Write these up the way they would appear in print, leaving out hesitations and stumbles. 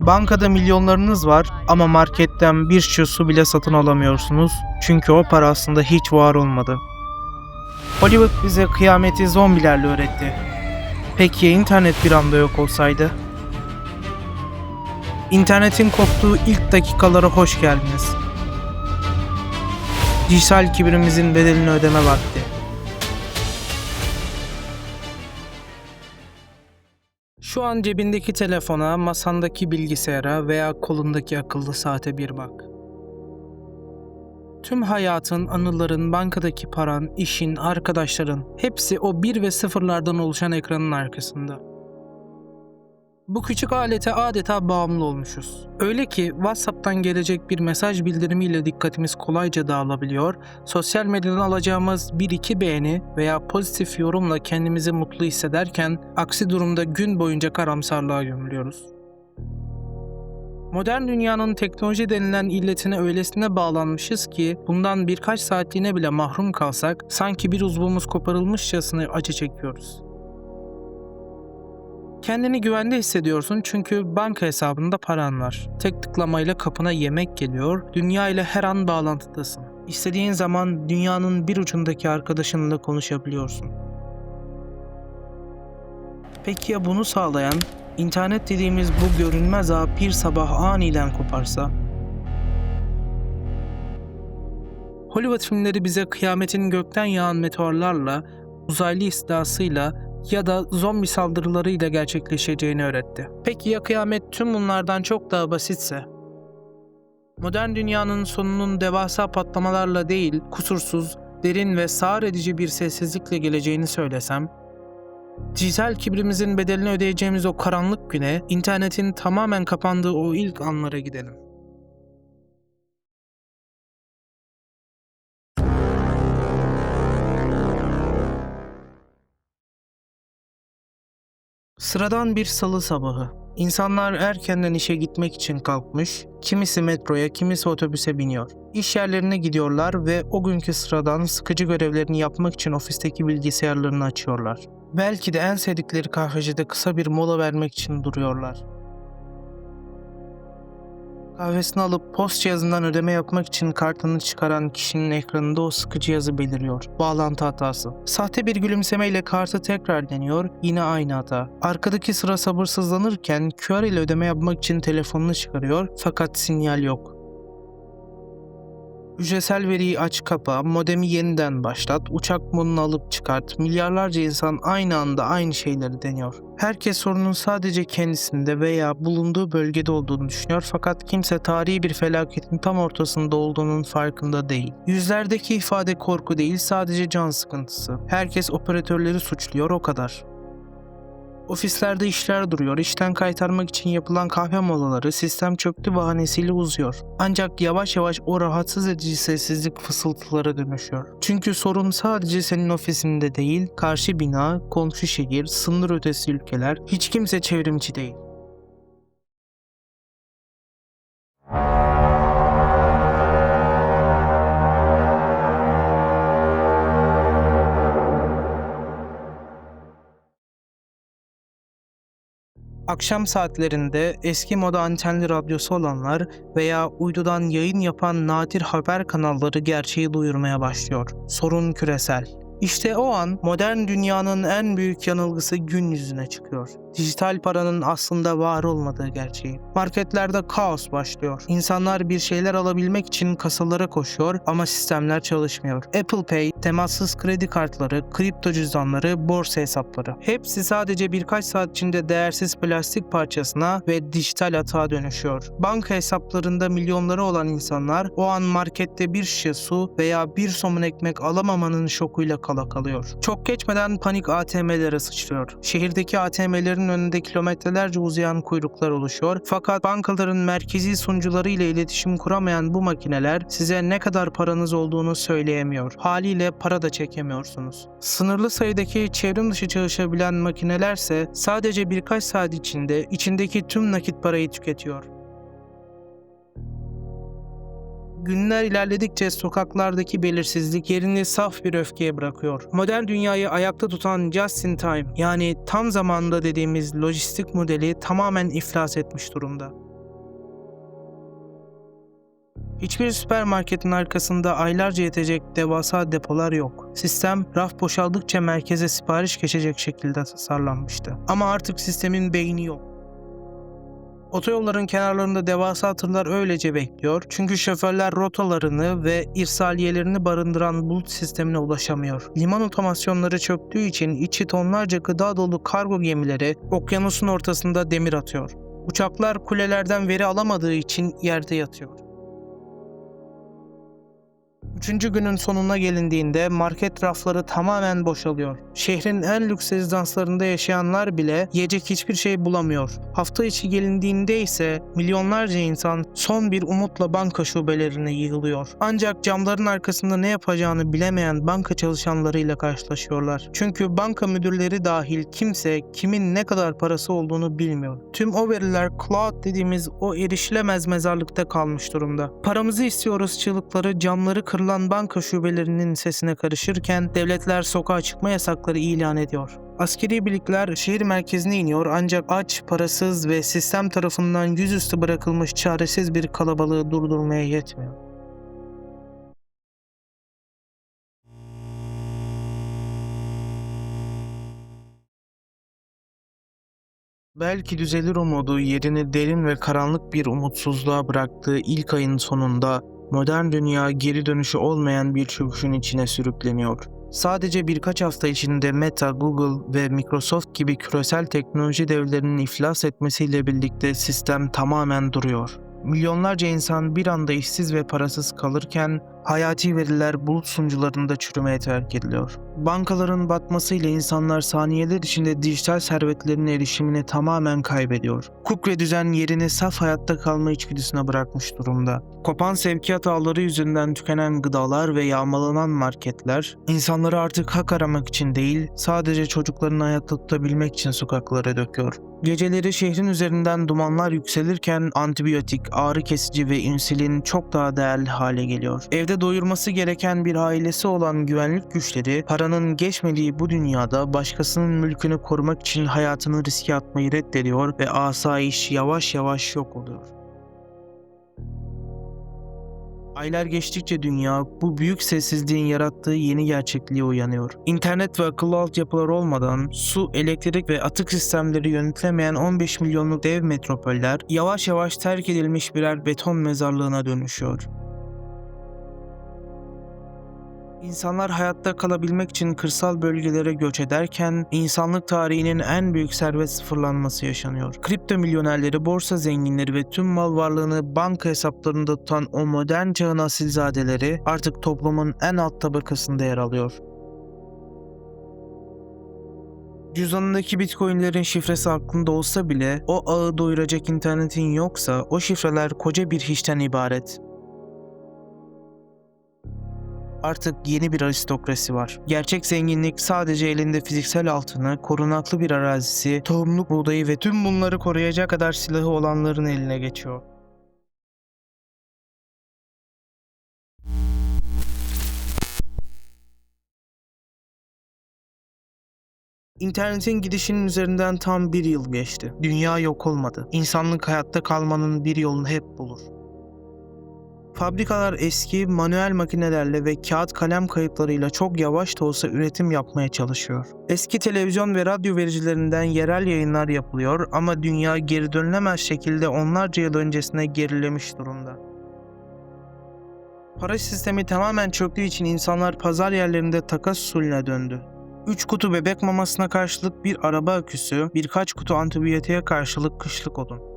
Bankada milyonlarınız var ama marketten bir şişe su bile satın alamıyorsunuz. Çünkü o para aslında hiç var olmadı. Hollywood bize kıyameti zombilerle öğretti. Peki ya internet bir anda yok olsaydı? İnternetin koptuğu ilk dakikalara hoş geldiniz. Dijital kibrimizin bedelini ödeme vakti. Şu an cebindeki telefona, masandaki bilgisayara veya kolundaki akıllı saate bir bak. Tüm hayatın, anıların, bankadaki paran, işin, arkadaşların hepsi o bir ve sıfırlardan oluşan ekranın arkasında. Bu küçük alete adeta bağımlı olmuşuz. Öyle ki WhatsApp'tan gelecek bir mesaj bildirimiyle dikkatimiz kolayca dağılabiliyor, sosyal medyadan alacağımız bir iki beğeni veya pozitif yorumla kendimizi mutlu hissederken aksi durumda gün boyunca karamsarlığa gömülüyoruz. Modern dünyanın teknoloji denilen illetine öylesine bağlanmışız ki bundan birkaç saatliğine bile mahrum kalsak sanki bir uzvumuz koparılmışçasına acı çekiyoruz. Kendini güvende hissediyorsun çünkü banka hesabında paran var. Tek tıklamayla kapına yemek geliyor, dünya ile her an bağlantıdasın. İstediğin zaman dünyanın bir ucundaki arkadaşınla konuşabiliyorsun. Peki ya bunu sağlayan, internet dediğimiz bu görünmez ağ bir sabah aniden koparsa? Hollywood filmleri bize kıyametin gökten yağan meteorlarla, uzaylı istilasıyla ya da zombi saldırılarıyla gerçekleşeceğini öğretti. Peki ya kıyamet tüm bunlardan çok daha basitse? Modern dünyanın sonunun devasa patlamalarla değil, kusursuz, derin ve sağır edici bir sessizlikle geleceğini söylesem? Dijital kibrimizin bedelini ödeyeceğimiz o karanlık güne, internetin tamamen kapandığı o ilk anlara gidelim. Sıradan bir salı sabahı. İnsanlar erkenden işe gitmek için kalkmış, kimisi metroya, kimisi otobüse biniyor. İş yerlerine gidiyorlar ve o günkü sıradan sıkıcı görevlerini yapmak için ofisteki bilgisayarlarını açıyorlar. Belki de en sevdikleri kahvecide kısa bir mola vermek için duruyorlar. Kahvesini alıp post cihazından ödeme yapmak için kartını çıkaran kişinin ekranında o sıkıcı yazı beliriyor. Bağlantı hatası. Sahte bir gülümsemeyle kartı tekrar deniyor, yine aynı hata. Arkadaki sıra sabırsızlanırken QR ile ödeme yapmak için telefonunu çıkarıyor fakat sinyal yok. Hücresel veriyi aç kapa, modemi yeniden başlat, uçak modunu alıp çıkart, milyarlarca insan aynı anda aynı şeyleri deniyor. Herkes sorunun sadece kendisinde veya bulunduğu bölgede olduğunu düşünüyor fakat kimse tarihi bir felaketin tam ortasında olduğunun farkında değil. Yüzlerdeki ifade korku değil, sadece can sıkıntısı. Herkes operatörleri suçluyor, o kadar. Ofislerde işler duruyor, işten kaytarmak için yapılan kahve molaları sistem çöktü bahanesiyle uzuyor. Ancak yavaş yavaş o rahatsız edici sessizlik fısıltılara dönüşüyor. Çünkü sorun sadece senin ofisinde değil, karşı bina, komşu şehir, sınır ötesi ülkeler, hiç kimse çevrimçi değil. Akşam saatlerinde eski moda antenli radyosu olanlar veya uydudan yayın yapan nadir haber kanalları gerçeği duyurmaya başlıyor. Sorun küresel. İşte o an modern dünyanın en büyük yanılgısı gün yüzüne çıkıyor. Dijital paranın aslında var olmadığı gerçeği. Marketlerde kaos başlıyor. İnsanlar bir şeyler alabilmek için kasalara koşuyor ama sistemler çalışmıyor. Apple Pay, temassız kredi kartları, kripto cüzdanları, borsa hesapları. Hepsi sadece birkaç saat içinde değersiz plastik parçasına ve dijital atağa dönüşüyor. Banka hesaplarında milyonları olan insanlar o an markette bir şişe su veya bir somun ekmek alamamanın şokuyla kala kalıyor. Çok geçmeden panik ATM'lere sıçrıyor. Şehirdeki ATM'lerin önünde kilometrelerce uzayan kuyruklar oluşuyor. Fakat bankaların merkezi sunucuları ile iletişim kuramayan bu makineler size ne kadar paranız olduğunu söyleyemiyor. Haliyle para da çekemiyorsunuz. Sınırlı sayıdaki çevrim dışı çalışabilen makinelerse sadece birkaç saat içinde içindeki tüm nakit parayı tüketiyor. Günler ilerledikçe sokaklardaki belirsizlik yerini saf bir öfkeye bırakıyor. Modern dünyayı ayakta tutan just in time, yani tam zamanında dediğimiz lojistik modeli tamamen iflas etmiş durumda. Hiçbir süpermarketin arkasında aylarca yetecek devasa depolar yok. Sistem, raf boşaldıkça merkeze sipariş geçecek şekilde tasarlanmıştı. Ama artık sistemin beyni yok. Otoyolların kenarlarında devasa tırlar öylece bekliyor çünkü şoförler rotalarını ve irsaliyelerini barındıran bulut sistemine ulaşamıyor. Liman otomasyonları çöktüğü için içi tonlarca gıda dolu kargo gemileri okyanusun ortasında demir atıyor. Uçaklar kulelerden veri alamadığı için yerde yatıyor. Üçüncü günün sonuna gelindiğinde market rafları tamamen boşalıyor. Şehrin en lüks rezidanslarında yaşayanlar bile yiyecek hiçbir şey bulamıyor. Hafta içi gelindiğinde ise milyonlarca insan son bir umutla banka şubelerine yığılıyor. Ancak camların arkasında ne yapacağını bilemeyen banka çalışanlarıyla karşılaşıyorlar. Çünkü banka müdürleri dahil kimse kimin ne kadar parası olduğunu bilmiyor. Tüm o veriler cloud dediğimiz o erişilemez mezarlıkta kalmış durumda. Paramızı istiyoruz çığlıkları camları kırılan banka şubelerinin sesine karışırken devletler sokağa çıkma yasakları ilan ediyor. Askeri birlikler şehir merkezine iniyor ancak aç, parasız ve sistem tarafından yüzüstü bırakılmış çaresiz bir kalabalığı durdurmaya yetmiyor. Belki düzelir umudu yerini derin ve karanlık bir umutsuzluğa bıraktığı ilk ayın sonunda modern dünya geri dönüşü olmayan bir çöküşün içine sürükleniyor. Sadece birkaç hafta içinde Meta, Google ve Microsoft gibi küresel teknoloji devlerinin iflas etmesiyle birlikte sistem tamamen duruyor. Milyonlarca insan bir anda işsiz ve parasız kalırken hayati veriler bulut sunucularında çürümeye terk ediliyor. Bankaların batmasıyla insanlar saniyeler içinde dijital servetlerine erişimini tamamen kaybediyor. Hukuk ve düzen yerini saf hayatta kalma içgüdüsüne bırakmış durumda. Kopan sevkiyat ağları yüzünden tükenen gıdalar ve yağmalanan marketler, insanları artık hak aramak için değil, sadece çocuklarını hayatta tutabilmek için sokaklara döküyor. Geceleri şehrin üzerinden dumanlar yükselirken antibiyotik, ağrı kesici ve insülin çok daha değerli hale geliyor. Evde doyurması gereken bir ailesi olan güvenlik güçleri, paranın geçmediği bu dünyada başkasının mülkünü korumak için hayatını riske atmayı reddediyor ve asayiş yavaş yavaş yok oluyor. Aylar geçtikçe dünya bu büyük sessizliğin yarattığı yeni gerçekliğe uyanıyor. İnternet ve akıllı altyapılar olmadan su, elektrik ve atık sistemleri yönetilemeyen 15 milyonluk dev metropoller yavaş yavaş terk edilmiş birer beton mezarlığına dönüşüyor. İnsanlar hayatta kalabilmek için kırsal bölgelere göç ederken insanlık tarihinin en büyük servet sıfırlanması yaşanıyor. Kripto milyonerleri, borsa zenginleri ve tüm mal varlığını banka hesaplarında tutan o modern çağın asilzadeleri artık toplumun en alt tabakasında yer alıyor. Cüzdanındaki bitcoinlerin şifresi aklında olsa bile o ağı doyuracak internetin yoksa o şifreler koca bir hiçten ibaret. Artık yeni bir aristokrasi var. Gerçek zenginlik sadece elinde fiziksel altını, korunaklı bir arazisi, tohumluk buğdayı ve tüm bunları koruyacak kadar silahı olanların eline geçiyor. İnternetin gidişinin üzerinden tam bir yıl geçti. Dünya yok olmadı. İnsanlık hayatta kalmanın bir yolunu hep bulur. Fabrikalar eski, manuel makinelerle ve kağıt kalem kayıtlarıyla çok yavaş da olsa üretim yapmaya çalışıyor. Eski televizyon ve radyo vericilerinden yerel yayınlar yapılıyor ama dünya geri dönülemez şekilde onlarca yıl öncesine gerilemiş durumda. Para sistemi tamamen çöktüğü için insanlar pazar yerlerinde takas usulüne döndü. 3 kutu bebek mamasına karşılık bir araba aküsü, birkaç kutu antibiyotiğe karşılık kışlık odun.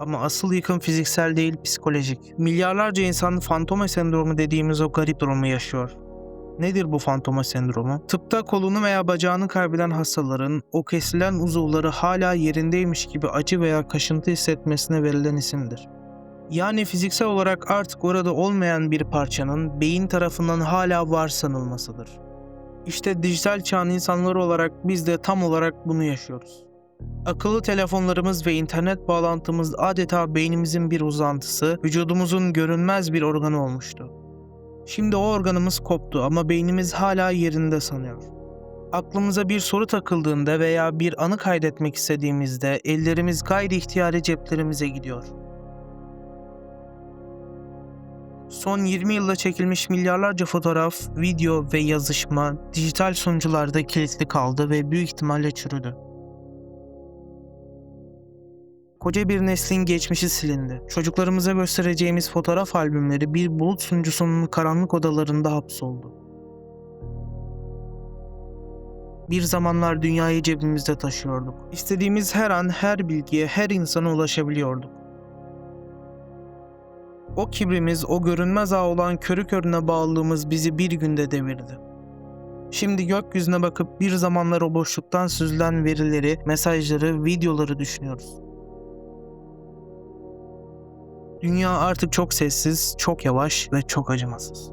Ama asıl yıkım fiziksel değil, psikolojik. Milyarlarca insan fantoma sendromu dediğimiz o garip durumu yaşıyor. Nedir bu fantoma sendromu? Tıpta kolunu veya bacağını kaybeden hastaların o kesilen uzuvları hala yerindeymiş gibi acı veya kaşıntı hissetmesine verilen isimdir. Yani fiziksel olarak artık orada olmayan bir parçanın beyin tarafından hala var sanılmasıdır. İşte dijital çağın insanları olarak biz de tam olarak bunu yaşıyoruz. Akıllı telefonlarımız ve internet bağlantımız adeta beynimizin bir uzantısı, vücudumuzun görünmez bir organı olmuştu. Şimdi o organımız koptu ama beynimiz hala yerinde sanıyor. Aklımıza bir soru takıldığında veya bir anı kaydetmek istediğimizde ellerimiz gayri ihtiyari ceplerimize gidiyor. Son 20 yılda çekilmiş milyarlarca fotoğraf, video ve yazışma dijital sunucularda kilitli kaldı ve büyük ihtimalle çürüdü. Koca bir neslin geçmişi silindi. Çocuklarımıza göstereceğimiz fotoğraf albümleri bir bulut sunucusunun karanlık odalarında hapsoldu. Bir zamanlar dünyayı cebimizde taşıyorduk. İstediğimiz her an her bilgiye, her insana ulaşabiliyorduk. O kibrimiz, o görünmez ağ olan körü körüne bağlılığımız bizi bir günde devirdi. Şimdi gökyüzüne bakıp bir zamanlar o boşluktan süzülen verileri, mesajları, videoları düşünüyoruz. Dünya artık çok sessiz, çok yavaş ve çok acımasız.